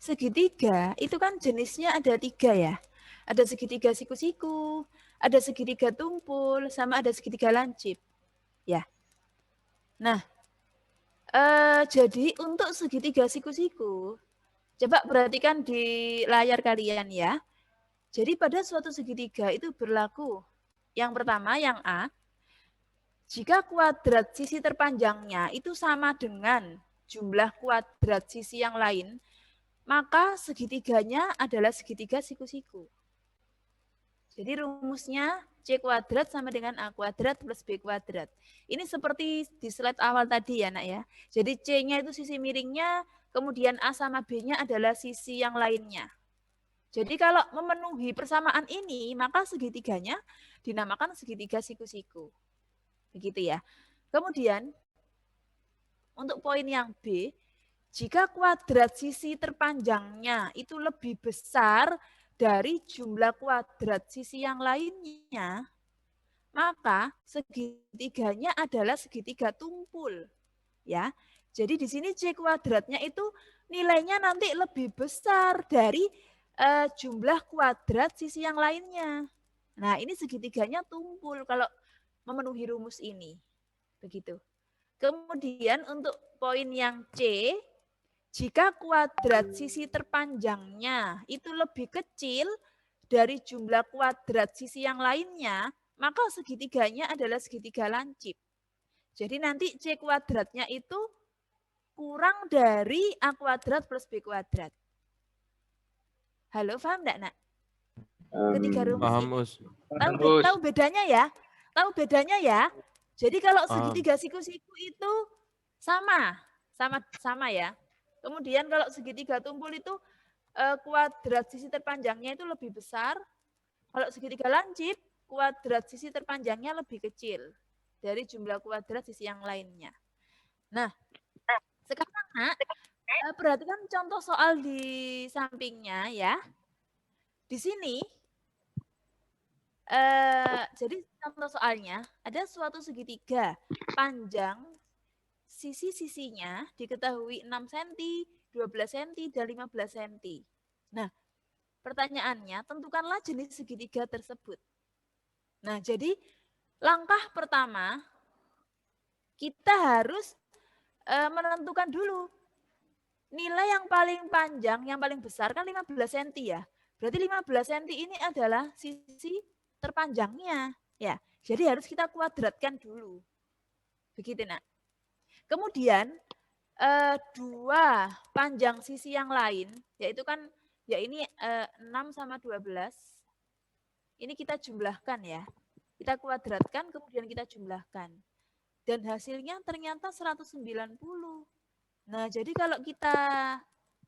segitiga itu kan jenisnya ada 3 ya. Ada segitiga siku-siku, ada segitiga tumpul, sama ada segitiga lancip. Ya. Nah, jadi untuk segitiga siku-siku, coba perhatikan di layar kalian ya. Jadi pada suatu segitiga itu berlaku. Yang pertama, yang A, jika kuadrat sisi terpanjangnya itu sama dengan jumlah kuadrat sisi yang lain, maka segitiganya adalah segitiga siku-siku. Jadi rumusnya C kuadrat sama dengan A kuadrat plus B kuadrat. Ini seperti di slide awal tadi ya nak ya. Jadi C-nya itu sisi miringnya, kemudian A sama B-nya adalah sisi yang lainnya. Jadi kalau memenuhi persamaan ini, maka segitiganya dinamakan segitiga siku-siku. Begitu ya. Kemudian untuk poin yang B, jika kuadrat sisi terpanjangnya itu lebih besar dari jumlah kuadrat sisi yang lainnya, maka segitiganya adalah segitiga tumpul. Ya. Jadi di sini C kuadratnya itu nilainya nanti lebih besar dari jumlah kuadrat sisi yang lainnya. Nah, ini segitiganya tumpul kalau memenuhi rumus ini. Begitu. Kemudian untuk poin yang C, jika kuadrat sisi terpanjangnya itu lebih kecil dari jumlah kuadrat sisi yang lainnya, maka segitiganya adalah segitiga lancip. Jadi nanti C kuadratnya itu kurang dari A kuadrat plus B kuadrat. Halo, paham enggak, Nak? Ketiga rumus Paham, ini. Us. Tahu bedanya ya? Tahu bedanya ya? Jadi kalau Paham. segitiga siku-siku itu sama ya. Kemudian kalau segitiga tumpul itu kuadrat sisi terpanjangnya itu lebih besar. Kalau segitiga lancip, kuadrat sisi terpanjangnya lebih kecil dari jumlah kuadrat sisi yang lainnya. Nah, sekarang Nak, perhatikan contoh soal di sampingnya ya. Di sini, jadi contoh soalnya, ada suatu segitiga panjang sisi-sisinya diketahui 6 cm, 12 cm, dan 15 cm. Nah, pertanyaannya, tentukanlah jenis segitiga tersebut. Nah, jadi langkah pertama, kita harus menentukan dulu nilai yang paling panjang, yang paling besar kan 15 cm ya. Berarti 15 cm ini adalah sisi terpanjangnya. Ya, jadi harus kita kuadratkan dulu. Begitu, Nak. Kemudian dua panjang sisi yang lain, yaitu kan ya ini 6 sama 12. Ini kita jumlahkan ya. Kita kuadratkan kemudian kita jumlahkan. Dan hasilnya ternyata 190. Nah, jadi kalau kita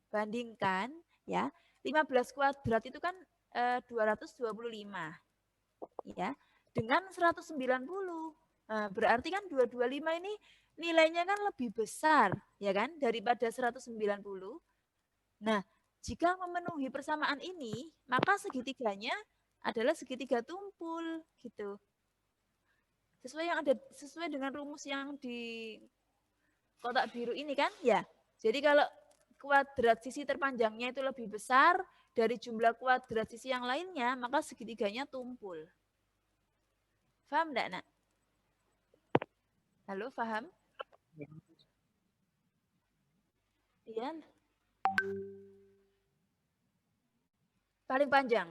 bandingkan ya, 15 kuadrat itu kan 225 ya, dengan 190. Nah, berarti kan 225 ini nilainya kan lebih besar ya kan daripada 190. Nah, jika memenuhi persamaan ini, maka segitiganya adalah segitiga tumpul gitu. Sesuai dengan rumus yang di kotak biru ini kan ya. Jadi kalau kuadrat sisi terpanjangnya itu lebih besar dari jumlah kuadrat sisi yang lainnya, maka segitiganya tumpul. Paham enggak, Nak? Halo, paham? Iya. Paling panjang.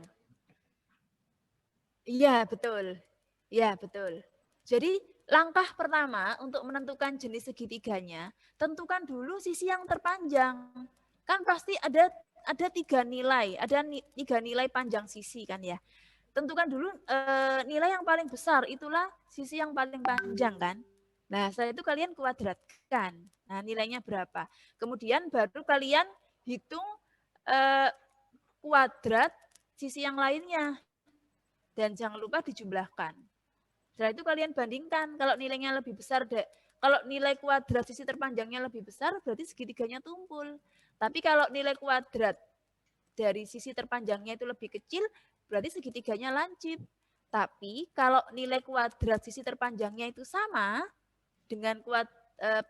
Iya, betul. Iya, betul. Jadi langkah pertama untuk menentukan jenis segitiganya, tentukan dulu sisi yang terpanjang. Kan pasti ada 3 nilai, ada 3 nilai panjang sisi kan ya. Tentukan dulu nilai yang paling besar, itulah sisi yang paling panjang kan. Nah, setelah itu kalian kuadratkan. Nah, nilainya berapa. Kemudian baru kalian hitung kuadrat sisi yang lainnya. Dan jangan lupa dijumlahkan. Setelah itu kalian bandingkan, kalau nilainya lebih besar, kalau nilai kuadrat sisi terpanjangnya lebih besar, berarti segitiganya tumpul. Tapi kalau nilai kuadrat dari sisi terpanjangnya itu lebih kecil, berarti segitiganya lancip. Tapi kalau nilai kuadrat sisi terpanjangnya itu sama dengan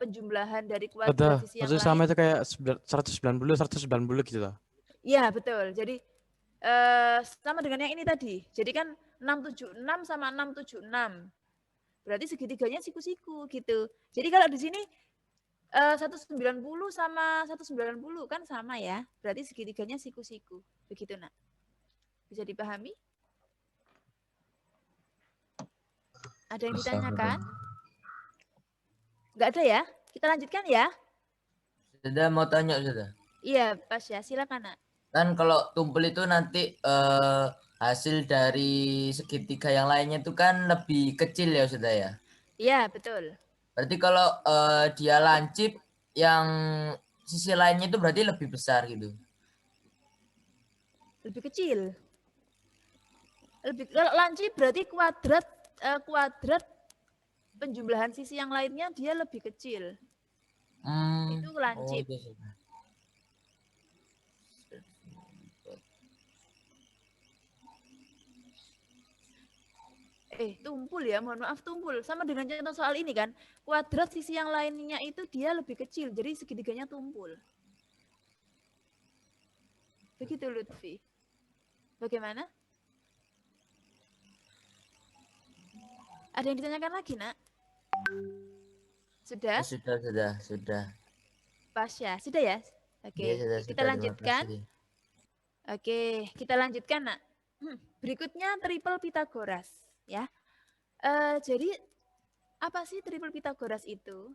penjumlahan dari kuadrat sisi yang Maksudnya sama lain. itu kayak 190 gitu lah. Iya, betul. Jadi sama dengan yang ini tadi. Jadi kan 676 sama 676. Berarti segitiganya siku-siku gitu. Jadi kalau di sini 190 sama 190 kan sama ya. Berarti segitiganya siku-siku. Begitu, Nak. Bisa dipahami? Ada yang ditanyakan? Enggak ada ya? Kita lanjutkan ya. Sudah mau tanya sudah. Iya, pas ya. Silakan, Nak. Kan kalau tumpul itu nanti hasil dari segitiga yang lainnya itu kan lebih kecil ya sudah ya. Iya, betul. Berarti kalau dia lancip yang sisi lainnya itu berarti lebih besar gitu. Lebih kecil. Kalau lancip berarti kuadrat penjumlahan sisi yang lainnya dia lebih kecil. Itu Oh lancip. itu sudah. Tumpul ya, mohon maaf tumpul. Sama dengan contoh soal ini kan, kuadrat sisi yang lainnya itu dia lebih kecil, jadi segitiganya tumpul. Begitu Lutfi. Bagaimana? Ada yang ditanyakan lagi, Nak? Sudah? Sudah. Pas ya? Sudah ya? Oke, Ya, kita sudah, lanjutkan. Oke, kita lanjutkan, Nak. Berikutnya triple Pitagoras, ya. Jadi apa sih triple Pitagoras itu?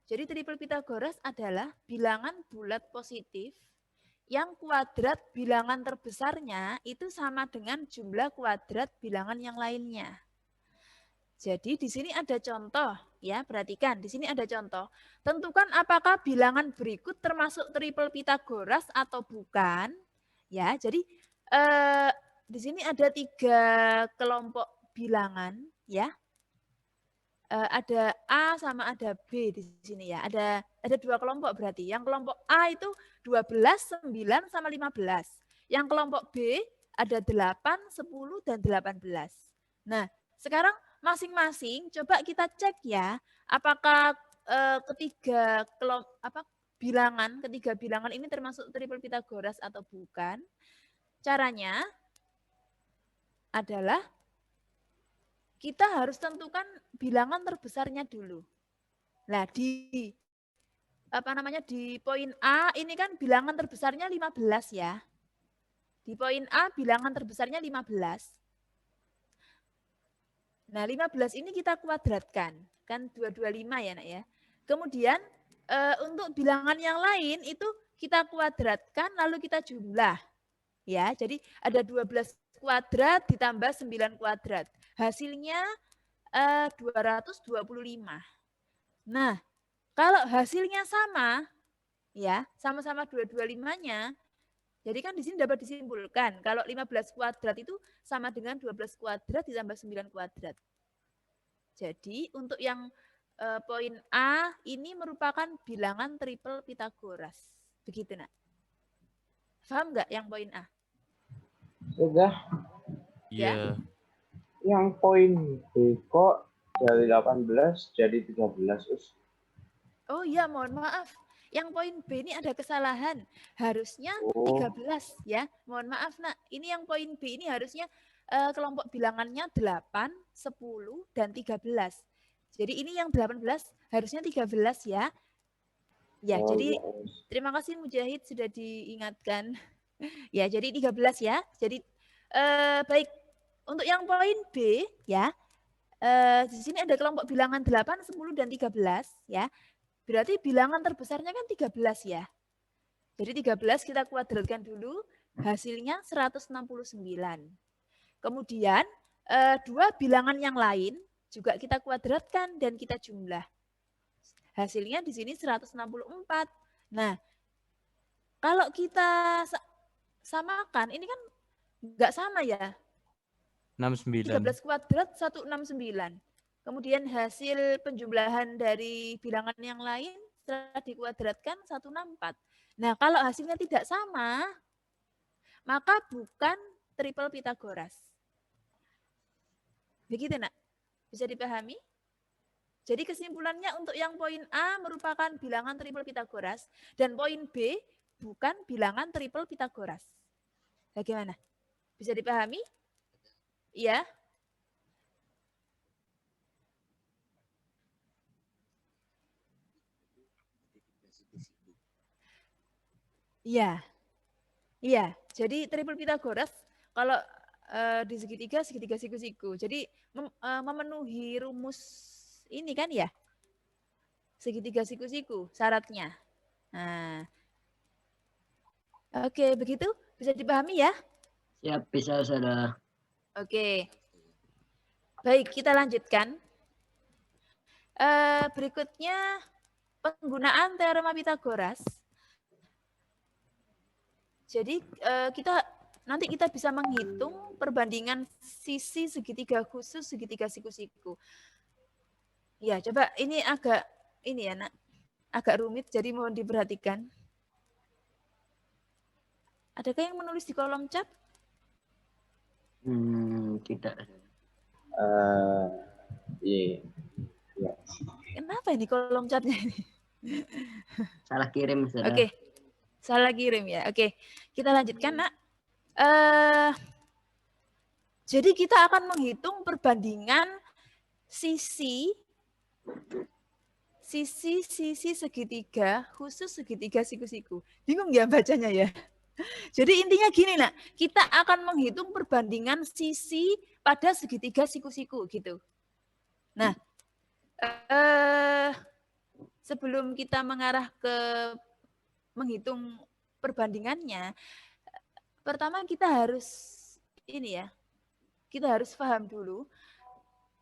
Jadi triple Pitagoras adalah bilangan bulat positif yang kuadrat bilangan terbesarnya itu sama dengan jumlah kuadrat bilangan yang lainnya. Jadi di sini ada contoh, ya, perhatikan. Di sini ada contoh. Tentukan apakah bilangan berikut termasuk triple Pitagoras atau bukan. Ya, jadi di sini ada 3 kelompok bilangan, ya. Ada A sama ada B di sini ya. Ada 2 kelompok berarti. Yang kelompok A itu 12, 9 sama 15. Yang kelompok B ada 8, 10 dan 18. Nah, sekarang masing-masing coba kita cek ya, apakah ketiga bilangan ini termasuk triple Pitagoras atau bukan. Caranya adalah kita harus tentukan bilangan terbesarnya dulu. Nah, di poin A ini kan bilangan terbesarnya 15 ya. Di poin A bilangan terbesarnya 15. Nah, 15 ini kita kuadratkan. Kan 225 ya, Nak ya. Kemudian untuk bilangan yang lain itu kita kuadratkan lalu kita jumlah. Ya, jadi ada 12 kuadrat ditambah 9 kuadrat. Hasilnya 225. Nah, kalau hasilnya sama, ya, sama-sama 225-nya, jadi kan di sini dapat disimpulkan kalau 15 kuadrat itu sama dengan 12 kuadrat ditambah 9 kuadrat. Jadi untuk yang poin A ini merupakan bilangan triple Pitagoras. Begitu, Nak. Paham nggak yang poin A? Sudah. Ya. Yang poin B kok dari 18 jadi 13, Us. Oh iya, mohon maaf. Yang poin B ini ada kesalahan. Harusnya 13 ya. Mohon maaf, Nak. Ini yang poin B ini harusnya kelompok bilangannya 8, 10, dan 13. Jadi ini yang 18 harusnya 13 ya. Ya, jadi terima kasih Mujahid sudah diingatkan. Ya, jadi 13 ya. Jadi baik. Untuk yang poin B ya. Di sini ada kelompok bilangan 8, 10, dan 13 ya. Berarti bilangan terbesarnya kan 13 ya. Jadi 13 kita kuadratkan dulu, hasilnya 169. Kemudian 2 bilangan yang lain juga kita kuadratkan dan kita jumlah. Hasilnya di sini 164. Nah, kalau kita samakan, ini kan enggak sama ya. 69. 13 kuadrat 169. Kemudian hasil penjumlahan dari bilangan yang lain setelah dikuadratkan 164. Nah, kalau hasilnya tidak sama, maka bukan triple Pitagoras. Begitu, Nak? Bisa dipahami? Jadi kesimpulannya untuk yang poin A merupakan bilangan triple Pitagoras dan poin B bukan bilangan triple Pitagoras. Bagaimana? Bisa dipahami? Iya? Iya. Iya, jadi triple Pitagoras kalau di segitiga siku-siku. Jadi memenuhi rumus ini kan ya? Segitiga siku-siku syaratnya. Nah, oke, begitu bisa dipahami ya? Siap, bisa Ustazah. Oke. Baik, kita lanjutkan. Berikutnya penggunaan teorema Pitagoras. Jadi nanti kita bisa menghitung perbandingan sisi segitiga khusus, segitiga siku-siku. Ya, coba ini agak ini ya, Nak. Agak rumit, jadi mohon diperhatikan. Adakah yang menulis di kolom chat? Tidak. Iya. Kenapa ini kolom chatnya ini? Salah kirim Ustazah. Oke, salah kirim ya. Oke, kita lanjutkan, Nak. Jadi kita akan menghitung perbandingan sisi segitiga khusus segitiga siku-siku. Bingung ya bacanya ya? Jadi intinya gini, Nak, kita akan menghitung perbandingan sisi pada segitiga siku-siku gitu. Nah, sebelum kita mengarah ke menghitung perbandingannya, pertama kita harus ini ya, kita harus paham dulu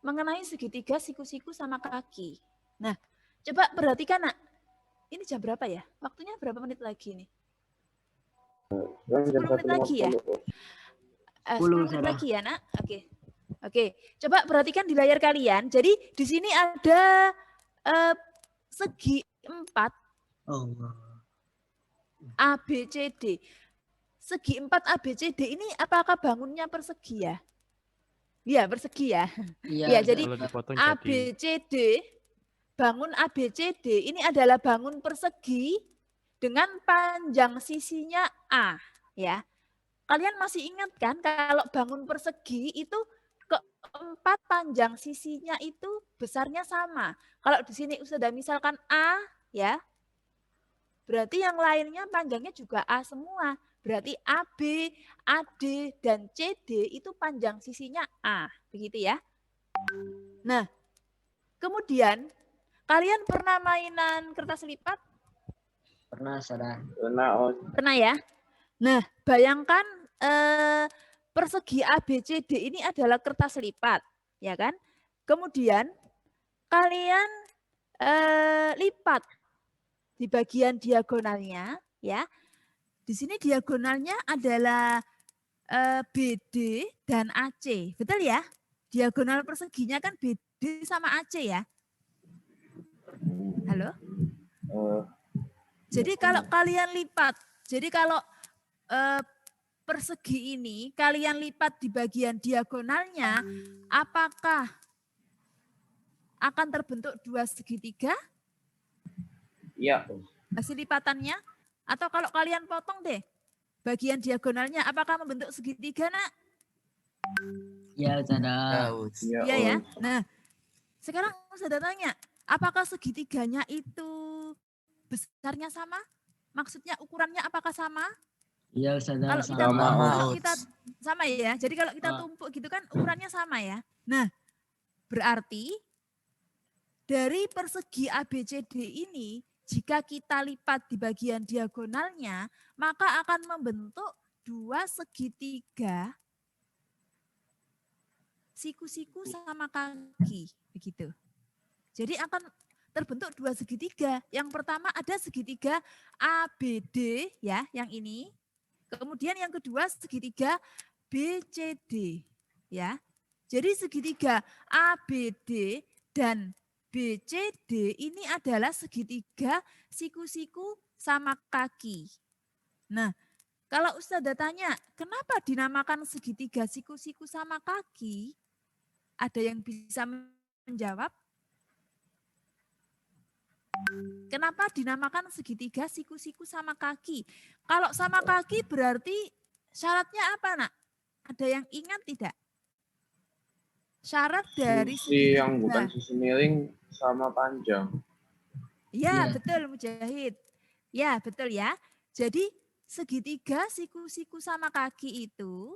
mengenai segitiga siku-siku sama kaki. Nah, coba perhatikan, Nak. Ini jam berapa ya? Waktunya berapa menit lagi nih? 10 menit lagi ya? 10 menit lagi ya, Nak? Oke. Coba perhatikan di layar kalian. Jadi di sini ada segi 4 ABCD. Segi 4 ABCD ini apakah bangunnya persegi ya? Iya, persegi ya. Iya, jadi ABCD, bangun ABCD ini adalah bangun persegi dengan panjang sisinya A, ya. Kalian masih ingat kan kalau bangun persegi itu keempat panjang sisinya itu besarnya sama. Kalau di sini sudah misalkan A, ya, berarti yang lainnya panjangnya juga A semua. Berarti AB, AD, dan CD itu panjang sisinya A. Begitu ya. Nah, kemudian kalian pernah mainan kertas lipat? Pernah, Ustazah. Pernah ya. Nah, bayangkan persegi ABCD ini adalah kertas lipat, ya kan? Kemudian kalian lipat di bagian diagonalnya, ya. Di sini diagonalnya adalah BD dan AC, betul ya? Diagonal perseginya kan BD sama AC ya. Halo? Jadi kalau kalian lipat, jadi kalau persegi ini kalian lipat di bagian diagonalnya, apakah akan terbentuk dua segitiga? Iya. Hasil lipatannya? Atau kalau kalian potong deh, bagian diagonalnya apakah membentuk segitiga, Nak? Iya, Ustazah. Iya ya. Nah, sekarang saya tanya, apakah segitiganya itu besarnya sama? Maksudnya ukurannya apakah sama? Iya, Ustazah. Kalau kita kalau kita sama ya. Jadi kalau kita tumpuk gitu kan ukurannya sama ya. Nah, berarti dari persegi ABCD ini jika kita lipat di bagian diagonalnya, maka akan membentuk dua segitiga siku-siku sama kaki, begitu. Jadi akan terbentuk dua segitiga. Yang pertama ada segitiga ABD ya, yang ini. Kemudian yang kedua segitiga BCD ya. Jadi segitiga ABD dan BCD ini adalah segitiga siku-siku sama kaki. Nah, kalau Ustazah tanya, kenapa dinamakan segitiga siku-siku sama kaki? Ada yang bisa menjawab? Kenapa dinamakan segitiga siku-siku sama kaki? Kalau sama kaki berarti syaratnya apa, Nak? Ada yang ingat tidak? Syarat dari Sisi yang segitiga. bukan sisi miring sama panjang. Ya, Iya. betul Mujahid. Ya, betul ya. Jadi segitiga siku-siku sama kaki itu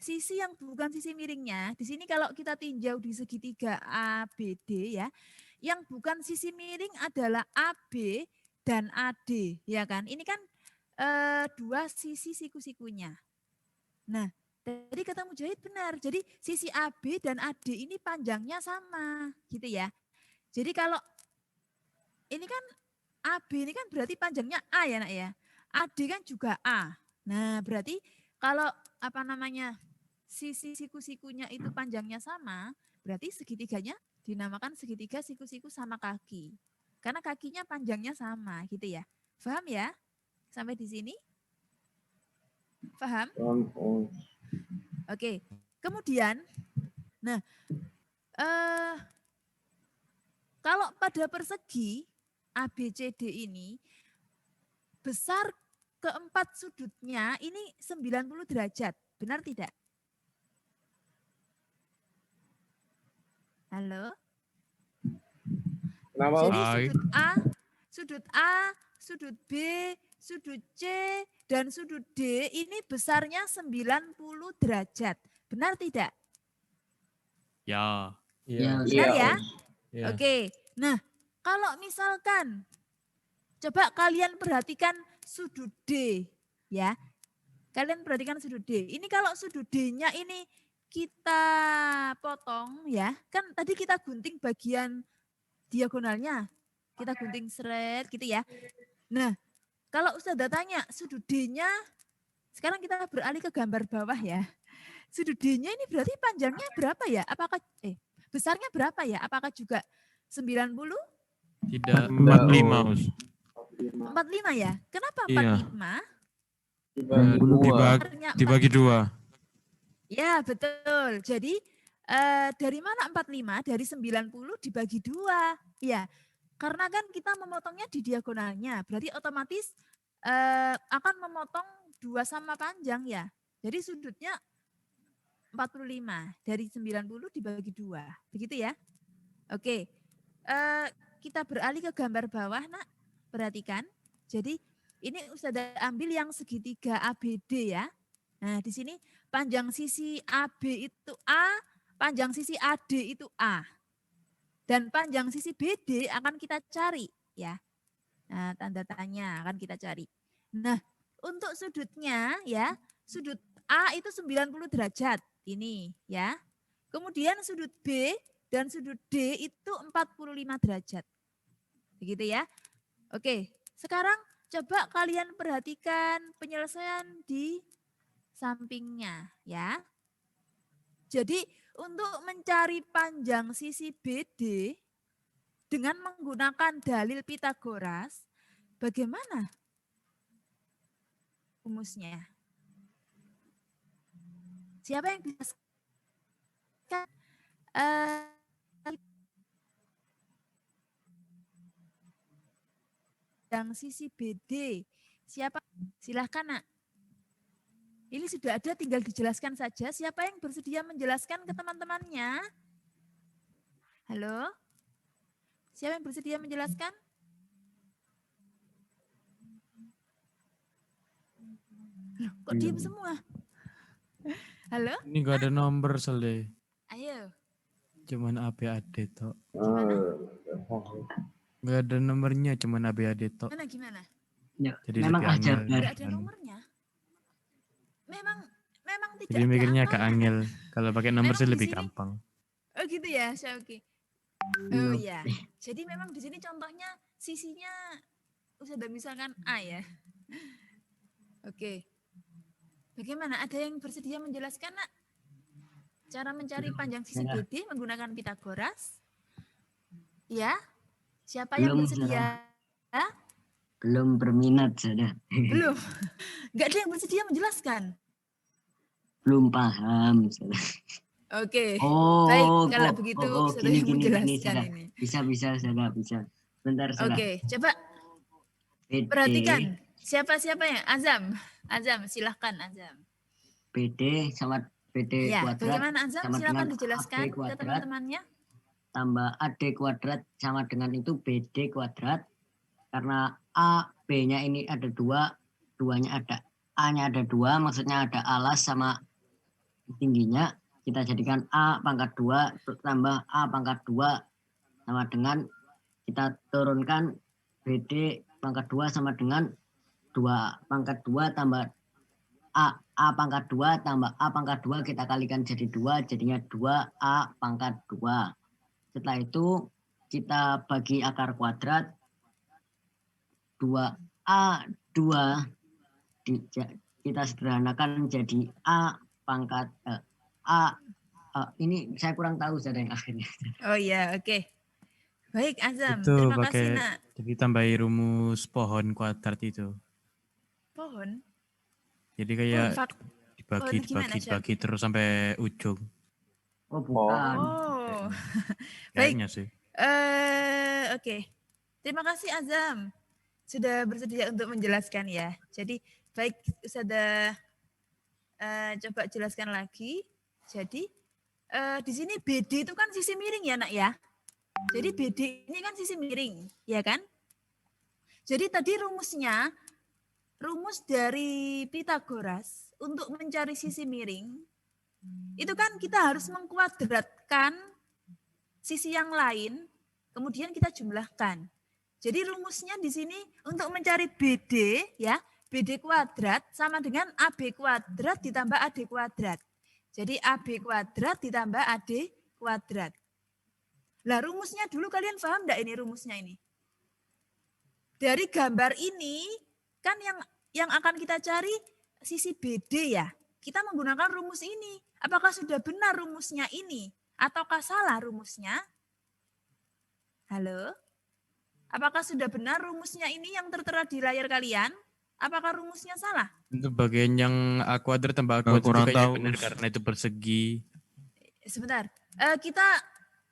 sisi yang bukan sisi miringnya. Di sini kalau kita tinjau di segitiga ABD ya, yang bukan sisi miring adalah AB dan AD, ya kan? Ini kan dua sisi siku-sikunya. Nah, tadi kata Mujahid benar. Jadi sisi AB dan AD ini panjangnya sama, gitu ya. Jadi kalau ini kan AB ini kan berarti panjangnya A ya, Nak ya. AD kan juga A. Nah, berarti kalau apa namanya sisi siku-sikunya itu panjangnya sama, berarti segitiganya dinamakan segitiga siku-siku sama kaki. Karena kakinya panjangnya sama, gitu ya. Paham ya? Sampai di sini? Paham? Oke. Kemudian, nah, kalau pada persegi ABCD ini besar keempat sudutnya ini 90 derajat. Benar tidak? Halo? Kenapa? Jadi Hai. sudut A, sudut B, sudut C, dan sudut D ini besarnya 90 derajat. Benar tidak? Ya. Ya, Benar ya? Ya. Oke. Nah, kalau misalkan coba kalian perhatikan sudut D ya. Kalian perhatikan sudut D. Ini kalau sudut D-nya ini kita potong ya. Kan tadi kita gunting bagian diagonalnya. Kita gunting seret gitu ya. Nah, kalau Ustazah tanya sudut D-nya, sekarang kita beralih ke gambar bawah ya. Sudut D-nya ini berarti panjangnya berapa ya? Apakah besarnya berapa ya? Apakah juga 90? Tidak 45, Us. 45 ya? Kenapa Iya. 45? Dibagi 2. Ya, betul. Jadi dari mana 45? Dari 90 dibagi 2. Ya, karena kan kita memotongnya di diagonalnya. Berarti otomatis akan memotong 2 sama panjang ya. Jadi sudutnya 45. Dari 90 dibagi 2. Begitu ya? Oke. Kita beralih ke gambar bawah, Nak. Perhatikan. Jadi ini Ustazah ambil yang segitiga ABD ya. Nah, di sini panjang sisi AB itu A, panjang sisi AD itu A. Dan panjang sisi BD akan kita cari ya. Nah, tanda tanya akan kita cari. Nah, untuk sudutnya ya, sudut A itu 90 derajat ini ya. Kemudian sudut B dan sudut D itu 45 derajat. Begitu ya. Oke, sekarang coba kalian perhatikan penyelesaian di sampingnya ya. Jadi untuk mencari panjang sisi BD dengan menggunakan dalil Pitagoras, bagaimana rumusnya? Siapa yang bisa yang sisi BD? Siapa? Silahkan, Nak. Ini sudah ada, tinggal dijelaskan saja. Siapa yang bersedia menjelaskan ke teman-temannya? Halo? Siapa yang bersedia menjelaskan? Loh, kok diam semua? Halo? Ini gak ada nomor soalnya. Ayo. Cuman ABAD tok. Gimana? Gak ada nomornya, cuman ABAD tok. Gimana? Ya, Jadi memang lebih ajar. angel. Gak ada nomornya. Memang tidak Jadi mikirnya ada agak angka. angel. Kalau pakai nomor Memang sih di lebih sini- gampang. Oh gitu ya, Syauki. Oh iya. Jadi memang di sini contohnya sisinya sudah misalkan A ya. Oke. Bagaimana? Ada yang bersedia menjelaskan, Nak? Cara mencari panjang sisi Ya. BD menggunakan Pitagoras? Ya? Siapa yang Belum, bersedia? Belum berminat sudah. Belum. Enggak ada yang bersedia menjelaskan. Belum paham sudah. Oke. Oh, Baik, kalau begitu sudah gini, menjelaskan saudara. ini. Bisa, saudara, bisa. Bentar, saudara. Oke, coba PD, perhatikan siapa yang Azam, silahkan Azam. PD sama PD Ya, kuadrat bagaimana Azam? sama Silahkan dengan dijelaskan AB ke kuadrat teman-temannya. tambah AD kuadrat sama dengan itu BD kuadrat. Karena A, B-nya ini ada 2, 2-nya ada A-nya ada 2, maksudnya ada alas sama tingginya. Kita jadikan A pangkat 2 tambah A pangkat 2 sama dengan kita turunkan BD pangkat 2 sama dengan 2 pangkat 2 tambah A pangkat 2 tambah A pangkat 2 kita kalikan jadi 2, jadinya 2A pangkat 2. Setelah itu kita bagi akar kuadrat 2A 2 kita sederhanakan jadi A pangkat ini saya kurang tahu saudara yang akhirnya. Oh iya, oke. Baik Azam, Itu terima kasih pakai nak. jadi tambahi rumus pohon kuadrat itu. Pohon. Jadi kayak Pohon gimana, Syam? dibagi terus sampai ujung. Oh bukan. Oh. Kayaknya sih. Oke. Terima kasih Azam sudah bersedia untuk menjelaskan ya. Jadi baik Ustazah coba jelaskan lagi. Jadi di sini BD itu kan sisi miring ya nak ya. Jadi BD ini kan sisi miring, ya kan? Jadi tadi rumus dari Pythagoras untuk mencari sisi miring itu kan kita harus mengkuadratkan sisi yang lain, kemudian kita jumlahkan. Jadi rumusnya di sini untuk mencari BD ya, BD kuadrat sama dengan AB kuadrat ditambah AD kuadrat. Jadi AB kuadrat ditambah AD kuadrat. Lah rumusnya dulu kalian paham enggak ini rumusnya ini? Dari gambar ini kan yang akan kita cari sisi BD ya. Kita menggunakan rumus ini. Apakah sudah benar rumusnya ini? Ataukah salah rumusnya? Halo? Apakah sudah benar rumusnya ini yang tertera di layar kalian? Apakah rumusnya salah? Untuk bagian yang A kuadrat tambah A kuadrat kurang itu kayaknya tahu, benar karena itu persegi. Sebentar.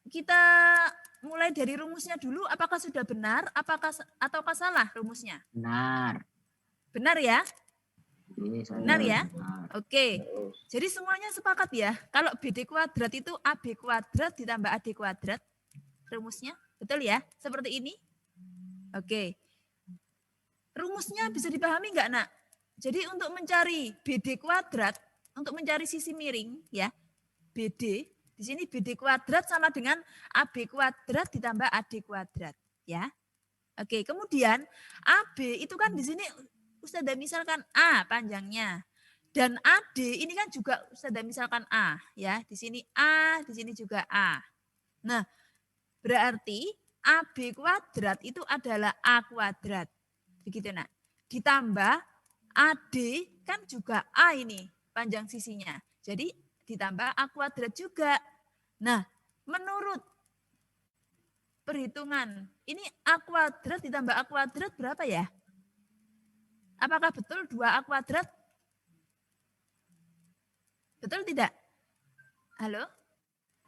Kita mulai dari rumusnya dulu. Apakah sudah benar? Ataukah salah rumusnya? Benar. Benar ya? Benar ya? Benar. Oke. Jadi semuanya sepakat ya. Kalau BD kuadrat itu AB kuadrat ditambah AD kuadrat. Rumusnya. Betul ya? Seperti ini. Oke. Rumusnya bisa dipahami enggak nak? Jadi untuk mencari BD kuadrat, untuk mencari sisi miring ya. BD, di sini BD kuadrat sama dengan AB kuadrat ditambah AD kuadrat ya. Oke, kemudian AB itu kan di sini Ustazah misalkan A panjangnya. Dan AD ini kan juga Ustazah misalkan A ya. Di sini A, di sini juga A. Nah, berarti AB kuadrat itu adalah A kuadrat. Begitu nak. Ditambah AD kan juga A ini panjang sisinya. Jadi ditambah A kuadrat juga. Nah, menurut perhitungan ini A kuadrat ditambah A kuadrat berapa ya? Apakah betul 2A kuadrat? Betul tidak? Halo?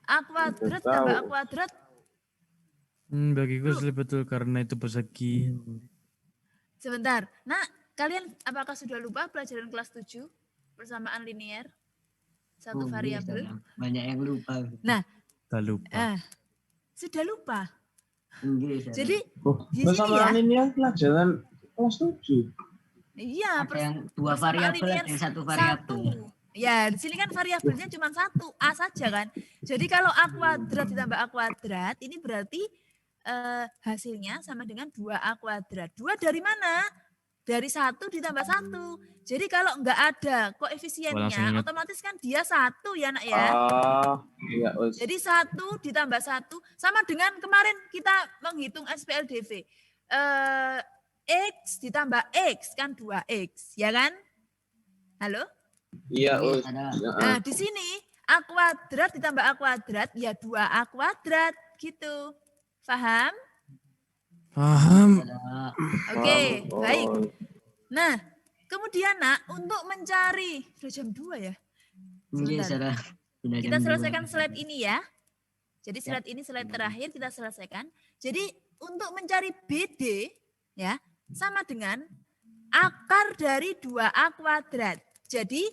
A kuadrat tambah A kuadrat? Bagiku sih betul karena itu persegi. Sebentar. Nah, kalian apakah sudah lupa pelajaran kelas 7? Persamaan linear? Satu variabel? Banyak yang lupa. Nah, Tak lupa. sudah lupa. Enggak, Jadi di sini ya. Persamaan linear pelajaran kelas 7. Iya, ada yang 2 variabel, ada yang 1 variabel. Ya, di sini kan variabelnya cuma 1, A saja kan. Jadi kalau A kuadrat ditambah A kuadrat, ini berarti hasilnya sama dengan 2A kuadrat. 2 dari mana? Dari 1 ditambah 1. Jadi kalau enggak ada koefisiennya, otomatis kan dia 1 ya nak ya. Iya, jadi 1 ditambah 1 sama dengan kemarin kita menghitung SPLDV. X ditambah X kan 2X, ya kan? Halo? Iya, Nah, di sini A kuadrat ditambah A kuadrat, ya 2A kuadrat, gitu. Paham? Paham. Oke, baik. Nah, kemudian nak, untuk mencari, sudah jam 2 ya? Iya, Sebentar. Sudah Kita jam 2. selesaikan slide ini ya. Jadi slide ini slide terakhir kita selesaikan. Jadi untuk mencari BD ya sama dengan akar dari 2A kuadrat. Jadi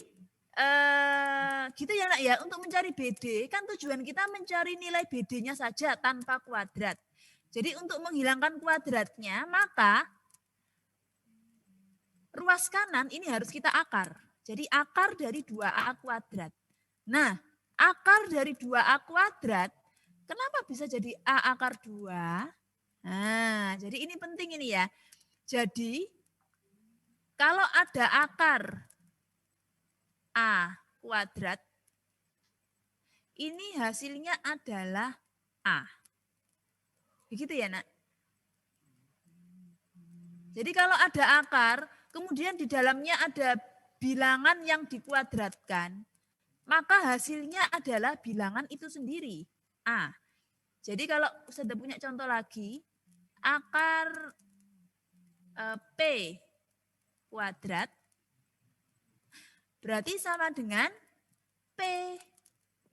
gitu ya Nak ya. Untuk mencari BD kan tujuan kita mencari nilai BD-nya saja tanpa kuadrat. Jadi untuk menghilangkan kuadratnya maka ruas kanan ini harus kita akar. Jadi akar dari 2A kuadrat. Nah, akar dari 2A kuadrat, kenapa bisa jadi A akar 2? Nah, jadi ini penting ini ya. Jadi, kalau ada akar A kuadrat, ini hasilnya adalah A. Begitu ya, Nak? Jadi kalau ada akar, kemudian di dalamnya ada bilangan yang dikuadratkan, maka hasilnya adalah bilangan itu sendiri, A. Jadi kalau sudah punya contoh lagi, akar P kuadrat berarti sama dengan P.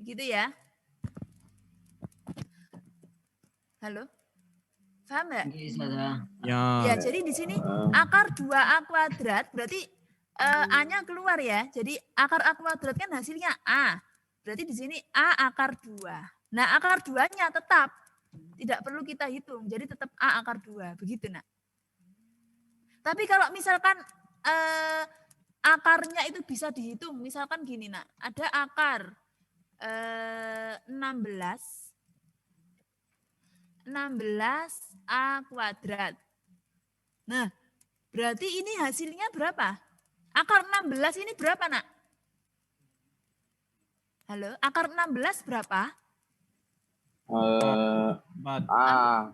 Begitu ya. Halo? Paham nggak? Ya, jadi di sini akar 2A kuadrat berarti A-nya keluar ya. Jadi akar A kuadrat kan hasilnya A. Berarti di sini A akar 2. Nah, akar 2-nya tetap tidak perlu kita hitung. Jadi tetap A akar 2. Begitu, Nak. Tapi kalau misalkan akarnya itu bisa dihitung. Misalkan gini, Nak. Ada akar 16A kuadrat. Nah, berarti ini hasilnya berapa? Akar 16 ini berapa, Nak? Halo, akar 16 berapa? 4. 4.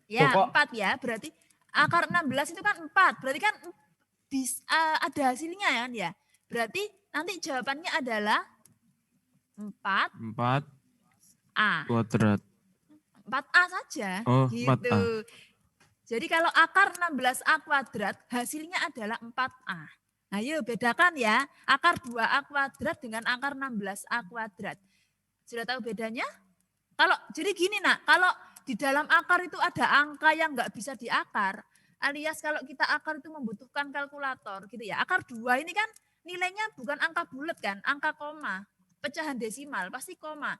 Ya, Kok? 4 ya. Berarti akar 16 itu kan 4. Berarti kan ada hasilnya kan ya. Berarti nanti jawabannya adalah 4A. kuadrat. 4A saja. Oh, gitu. 4A. Jadi kalau akar 16A kuadrat hasilnya adalah 4A. Nah yuk bedakan ya akar 2A kuadrat dengan akar 16A kuadrat. Sudah tahu bedanya? Jadi gini Nak, kalau di dalam akar itu ada angka yang nggak bisa diakar, alias kalau kita akar itu membutuhkan kalkulator gitu ya. Akar 2 ini kan nilainya bukan angka bulat kan, angka koma, pecahan desimal, pasti koma.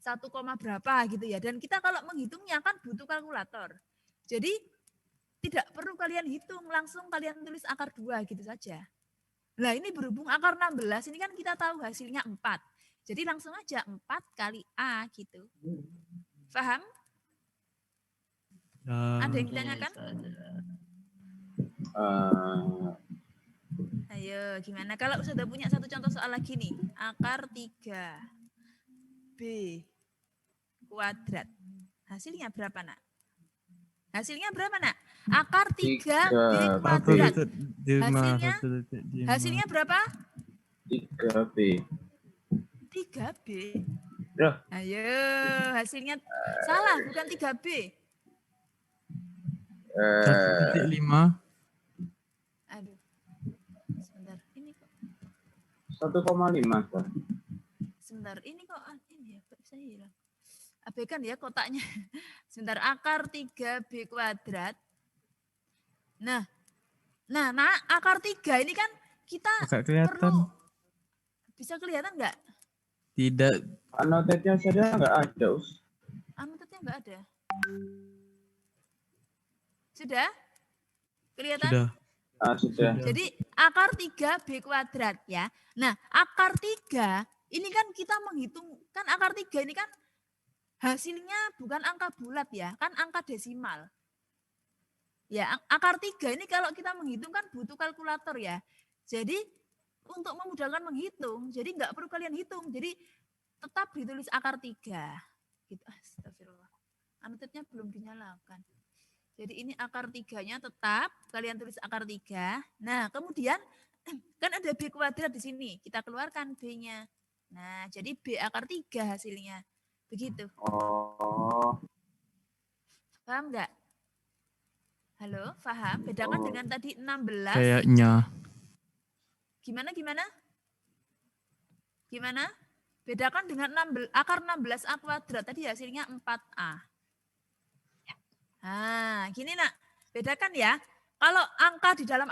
1, berapa gitu ya. Dan kita kalau menghitungnya kan butuh kalkulator. Jadi tidak perlu kalian hitung, langsung kalian tulis akar 2 gitu saja. Nah ini berhubung akar 16, ini kan kita tahu hasilnya 4. Jadi langsung aja 4 kali A gitu. Paham? Ada yang ditanyakan? Ayo gimana? Kalau sudah punya satu contoh soal lagi nih. Akar 3B kuadrat. Hasilnya berapa, Nak? Hasilnya berapa, Nak? Akar 3B kuadrat. Hasilnya berapa? 3B. 3B. Loh. Ayo, hasilnya salah, bukan 3B. 1,5. Aduh. Sebentar, ini kok. 1,5. Sebentar, ini kok ini ya, kok bisa hilang. Abaikan ya kotaknya. Sebentar, akar 3B kuadrat. Nah, akar 3 ini kan kita Agak kelihatan. perlu. Bisa kelihatan nggak? Tidak. Annotate-nya saja nggak ada, Us. Annotate-nya nggak ada. Sudah? Kelihatan? Sudah. Sudah. Jadi akar 3B kuadrat ya. Nah, akar 3 ini kan kita menghitung, kan akar 3 ini kan hasilnya bukan angka bulat ya, kan angka desimal. Ya, akar 3 ini kalau kita menghitung kan butuh kalkulator ya. Jadi untuk memudahkan menghitung, jadi nggak perlu kalian hitung. Jadi tetap ditulis akar 3. Gitu. Astagfirullah. Annotate-nya belum dinyalakan. Jadi ini akar 3-nya tetap kalian tulis akar 3. Nah, kemudian kan ada B kuadrat di sini. Kita keluarkan B-nya. Nah, jadi B akar 3 hasilnya. Begitu. Oh. Paham nggak? Halo, paham? Bedakan dengan tadi 16. Kayaknya. Gimana? Bedakan dengan akar 16A kuadrat. Tadi hasilnya 4A. Nah, gini nak. Bedakan ya. Kalau angka di dalam